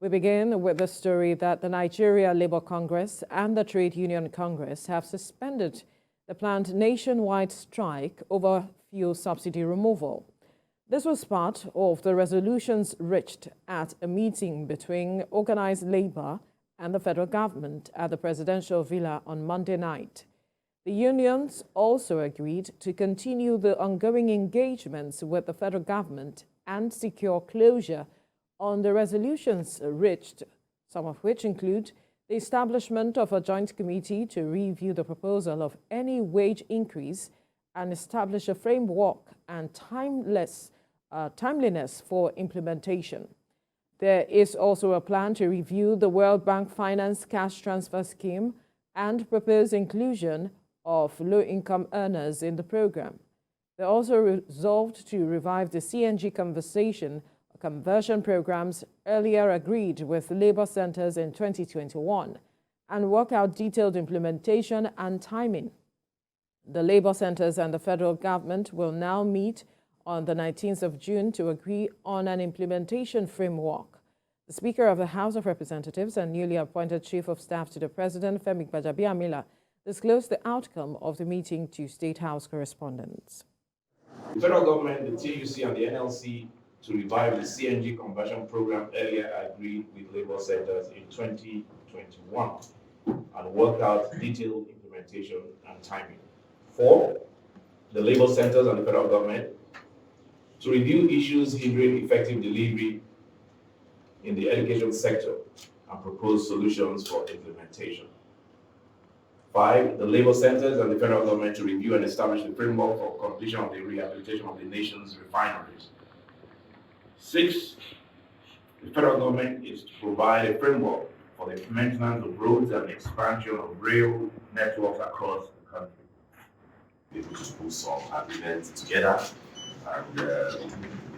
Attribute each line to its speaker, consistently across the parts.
Speaker 1: We begin with the story that the Nigeria Labour Congress and the Trade Union Congress have suspended the planned nationwide strike over fuel subsidy removal. This was part of the resolutions reached at a meeting between Organised Labour and the federal government at the presidential villa on Monday night. The unions also agreed to continue the ongoing engagements with the federal government and secure closure on the resolutions reached, some of which include the establishment of a joint committee to review the proposal of any wage increase and establish a framework and timeliness for implementation. There is also a plan to review the World Bank Finance Cash Transfer Scheme and propose inclusion of low-income earners in the program. They also resolved to revive the CNG conversion programs earlier agreed with labor centers in 2021 and work out detailed implementation and timing. The labor centers and the federal government will now meet on the 19th of June to agree on an implementation framework. The Speaker of the House of Representatives and newly appointed Chief of Staff to the President, Femi Gbajabiamila, disclosed the outcome of the meeting to State House correspondents.
Speaker 2: The federal government, the TVC and the NLC to revive the CNG conversion program earlier agreed with labor centers in 2021 and work out detailed implementation and timing. 4, the labor centers and the federal government to review issues hindering effective delivery in the education sector and propose solutions for implementation. 5, the labor centers and the federal government to review and establish the framework for completion of the rehabilitation of the nation's refineries. 6, the federal government is to provide a framework for the maintenance of roads and expansion of rail networks across the country.
Speaker 3: Able to put some agreements together, and the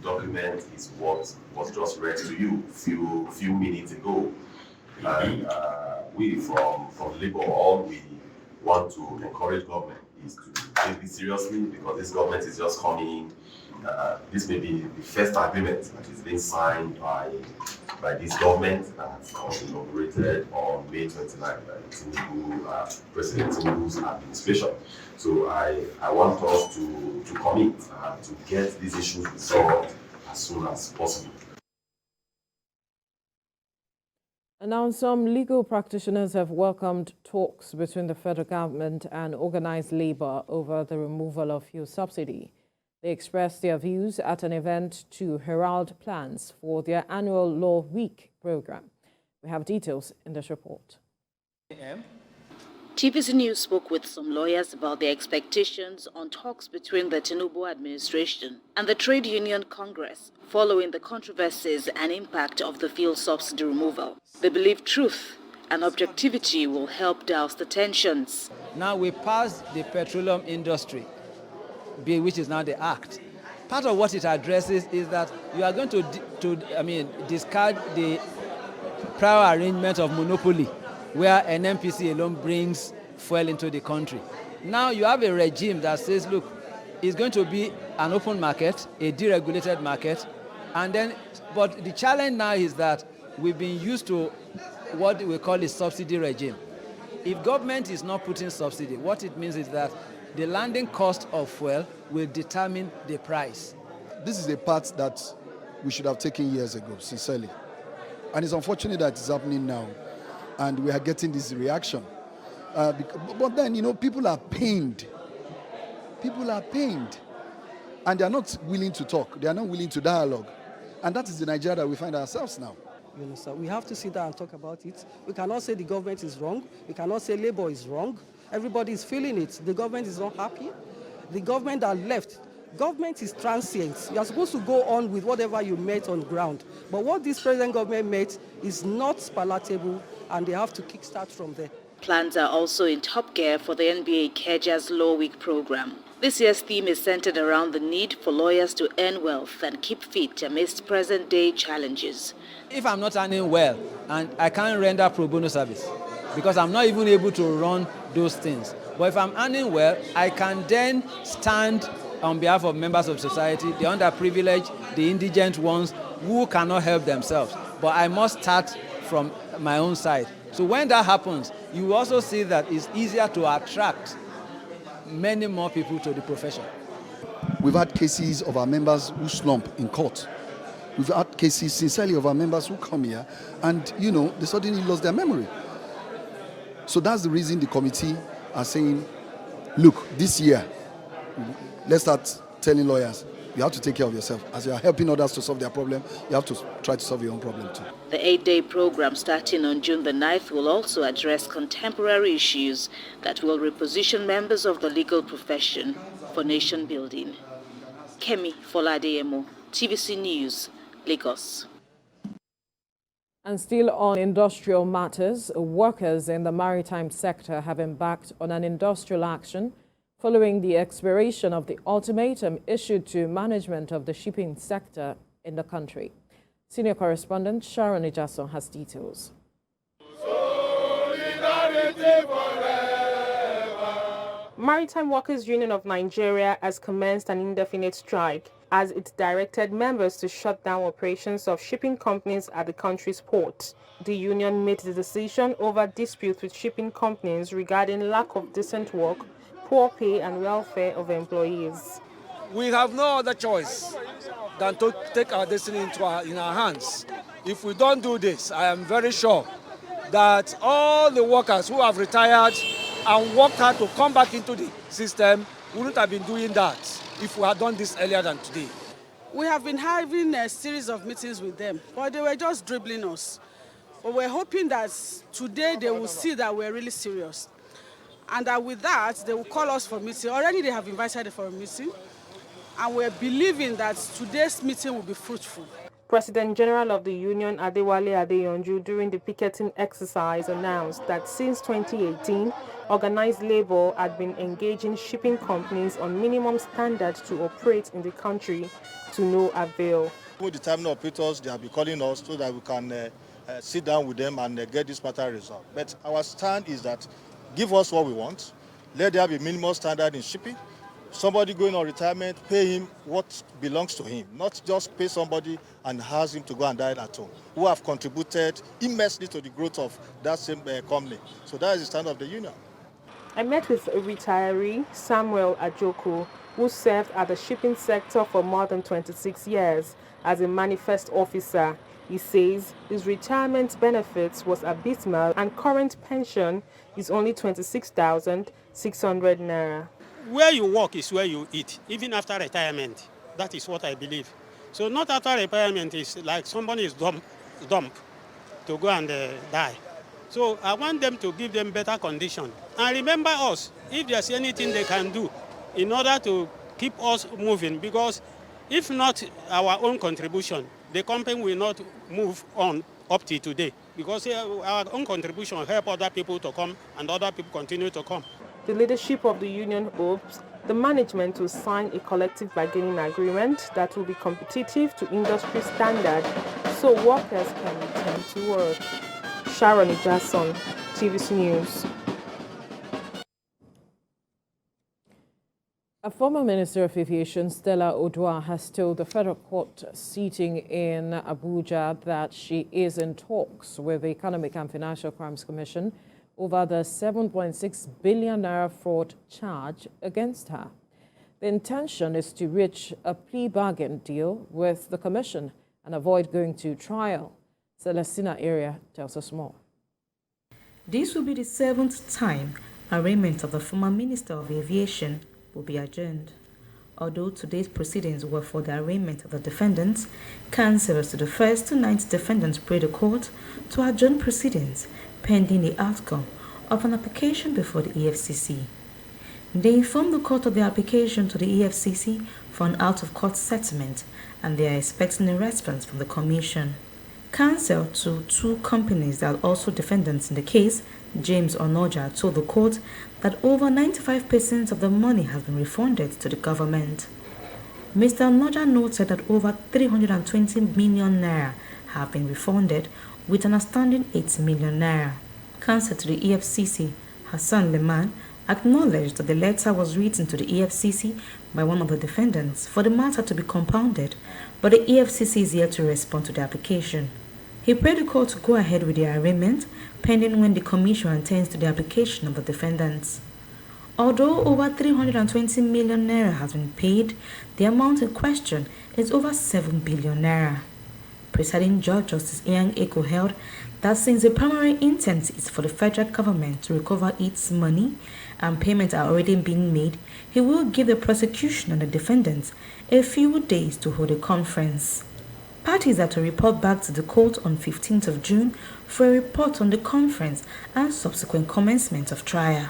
Speaker 3: document is what was just read to you a few minutes ago. And we from Labour, all we want to encourage government is to take this seriously, because this government is just coming. This may be the first agreement that is being signed by this government that was inaugurated on May 29 by President Tinubu's administration. So I want us to commit to get these issues resolved as soon as possible.
Speaker 1: And now some legal practitioners have welcomed talks between the federal government and Organised Labour over the removal of fuel subsidy. They expressed their views at an event to herald plans for their annual Law Week program. We have details in this report.
Speaker 4: TVC News spoke with some lawyers about their expectations on talks between the Tinubu administration and the Trade Union Congress following the controversies and impact of the fuel subsidy removal. They believe truth and objectivity will help douse the tensions.
Speaker 5: Now we passed the petroleum industry bill, which is now the Act. Part of what it addresses is that you are going to discard the prior arrangement of monopoly, where an NPC alone brings fuel into the country. Now you have a regime that says, look, it's going to be an open market, a deregulated market, but the challenge now is that we've been used to what we call a subsidy regime. If government is not putting subsidy, what it means is that the landing cost of fuel will determine the price.
Speaker 6: This is a part that we should have taken years ago, sincerely. And it's unfortunate that it's happening now. And we are getting this reaction. But then, people are pained. People are pained. And they are not willing to talk. They are not willing to dialogue. And that is the Nigeria that we find ourselves now.
Speaker 7: So we have to sit down and talk about it. We cannot say the government is wrong. We cannot say Labour is wrong. Everybody is feeling it. The government is not happy. The government that left, government is transient. You are supposed to go on with whatever you met on ground. But what this present government met is not palatable, and they have to kickstart from there.
Speaker 4: Plans are also in top gear for the NBA Keja's Law Week program. This year's theme is centered around the need for lawyers to earn wealth and keep fit amidst present-day challenges.
Speaker 5: If I'm not earning well and I can't render pro bono service, because I'm not even able to run those things. But if I'm earning well, I can then stand on behalf of members of society, the underprivileged, the indigent ones who cannot help themselves. but I must start from my own side. So when that happens, you also see that it's easier to attract many more people to the profession.
Speaker 6: We've had cases of our members who slump in court. We've had cases, sincerely, of our members who come here and, they suddenly lost their memory. So that's the reason the committee are saying, look, this year, let's start telling lawyers, you have to take care of yourself. As you are helping others to solve their problem, you have to try to solve your own problem too.
Speaker 4: The 8-day program starting on June the 9th will also address contemporary issues that will reposition members of the legal profession for nation building. Kemi Foladeyemo, TVC News, Lagos.
Speaker 1: And still on industrial matters, workers in the maritime sector have embarked on an industrial action following the expiration of the ultimatum issued to management of the shipping sector in the country. Senior correspondent Sharon Ijason has details.
Speaker 8: Maritime Workers Union of Nigeria has commenced an indefinite strike as it directed members to shut down operations of shipping companies at the country's port. The union made the decision over disputes with shipping companies regarding lack of decent work, poor pay and welfare of employees.
Speaker 9: We have no other choice than to take our destiny in our hands. If we don't do this, I am very sure that all the workers who have retired and worked hard to come back into the system wouldn't have been doing that if we had done this earlier than today.
Speaker 7: We have been having a series of meetings with them, but they were just dribbling us. But we're hoping that today they will see that we're really serious. And that with that, they will call us for a meeting. Already they have invited us for a meeting. And we're believing that today's meeting will be fruitful.
Speaker 8: President General of the Union, Adewale Adeyonju, during the picketing exercise announced that since 2018, organized labor had been engaging shipping companies on minimum standards to operate in the country to no avail.
Speaker 10: With the terminal operators, they have been calling us so that we can sit down with them and get this matter resolved. But our stand is that give us what we want, let there be minimum standard in shipping. Somebody going on retirement, pay him what belongs to him, not just pay somebody and ask him to go and die at home, who have contributed immensely to the growth of that same company. So that is the stand of the union.
Speaker 8: I met with a retiree, Samuel Ajoku, who served at the shipping sector for more than 26 years as a manifest officer. He says his retirement benefits was abysmal and current pension is only 26,600 naira.
Speaker 11: Where you work is where you eat, even after retirement. That is what I believe. So not after retirement is like somebody is dumped to go and die. So I want them to give them better condition. And remember us, if there's anything they can do in order to keep us moving, because if not our own contribution, the company will not move on up to today, because our own contribution help other people to come and other people continue to come.
Speaker 8: The leadership of the union hopes the management will sign a collective bargaining agreement that will be competitive to industry standard so workers can return to work. Sharon Ijason, TVC News.
Speaker 1: A former Minister of Aviation, Stella Oduah, has told the federal court sitting in Abuja that she is in talks with the Economic and Financial Crimes Commission over the 7.6 billion naira fraud charge against her. The intention is to reach a plea bargain deal with the commission and avoid going to trial. Celestina Area tells us more.
Speaker 12: This will be the 7th time arraignment of the former Minister of Aviation will be adjourned. Although today's proceedings were for the arraignment of the defendants, counsels to the first to 9th defendants prayed the court to adjourn proceedings pending the outcome of an application before the EFCC. They informed the court of their application to the EFCC for an out-of-court settlement, and they are expecting a response from the commission. Counsel to 2 companies that are also defendants in the case, James Onoja, told the court that over 95% of the money has been refunded to the government. Mr. Onoja noted that over 320 million naira have been refunded, with an outstanding 8 million naira. Counsel to the EFCC, Hassan Leman, acknowledged that the letter was written to the EFCC by one of the defendants for the matter to be compounded, but the EFCC is yet to respond to the application. He prayed the court to go ahead with the arraignment, pending when the commission attends to the application of the defendants. Although over 320 million naira has been paid, the amount in question is over 7 billion naira. Presiding Judge Justice Ian Eko held that since the primary intent is for the federal government to recover its money and payments are already being made, he will give the prosecution and the defendants a few days to hold a conference. Parties are to report back to the court on 15th of June for a report on the conference and subsequent commencement of trial.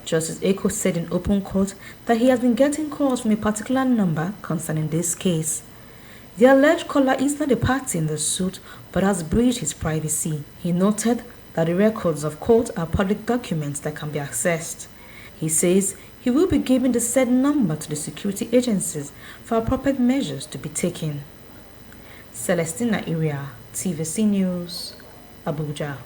Speaker 12: Justice Eko said in open court that he has been getting calls from a particular number concerning this case. The alleged caller is not a party in the suit but has breached his privacy. He noted that the records of court are public documents that can be accessed. He says he will be giving the said number to the security agencies for appropriate measures to be taken. Celestina Iria, TVC News, Abuja.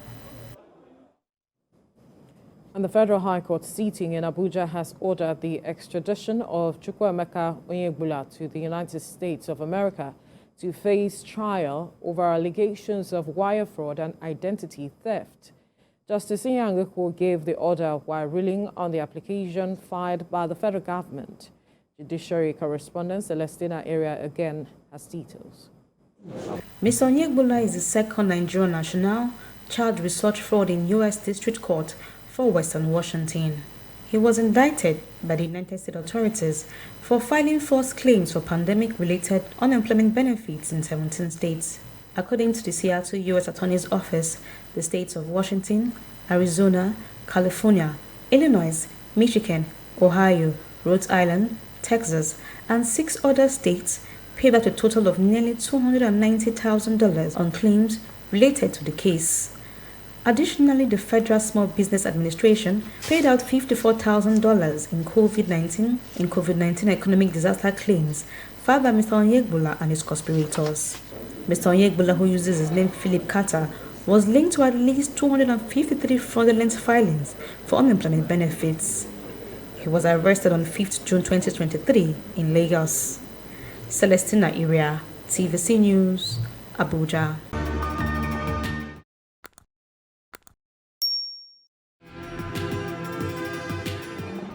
Speaker 1: And the Federal High Court sitting in Abuja has ordered the extradition of Chukwuemeka Onyegbula to the United States of America to face trial over allegations of wire fraud and identity theft. Justice Inyangeko gave the order while ruling on the application filed by the federal government. Judiciary correspondent Celestina Area again has details.
Speaker 12: Mr. Onyegbula is the second Nigerian national charged with such fraud in U.S. District Court for Western Washington. He was indicted by the United States authorities for filing false claims for pandemic-related unemployment benefits in 17 states. According to the Seattle U.S. Attorney's Office, the states of Washington, Arizona, California, Illinois, Michigan, Ohio, Rhode Island, Texas, and 6 other states paid out a total of nearly $290,000 on claims related to the case. Additionally, the Federal Small Business Administration paid out $54,000 in COVID-19 economic disaster claims filed by Mr. Onyegbula and his conspirators. Mr. Onyegbula, who uses his name Philip Carter, was linked to at least 253 fraudulent filings for unemployment benefits. He was arrested on 5th June 2023 in Lagos. Celestina Iria, TVC News, Abuja.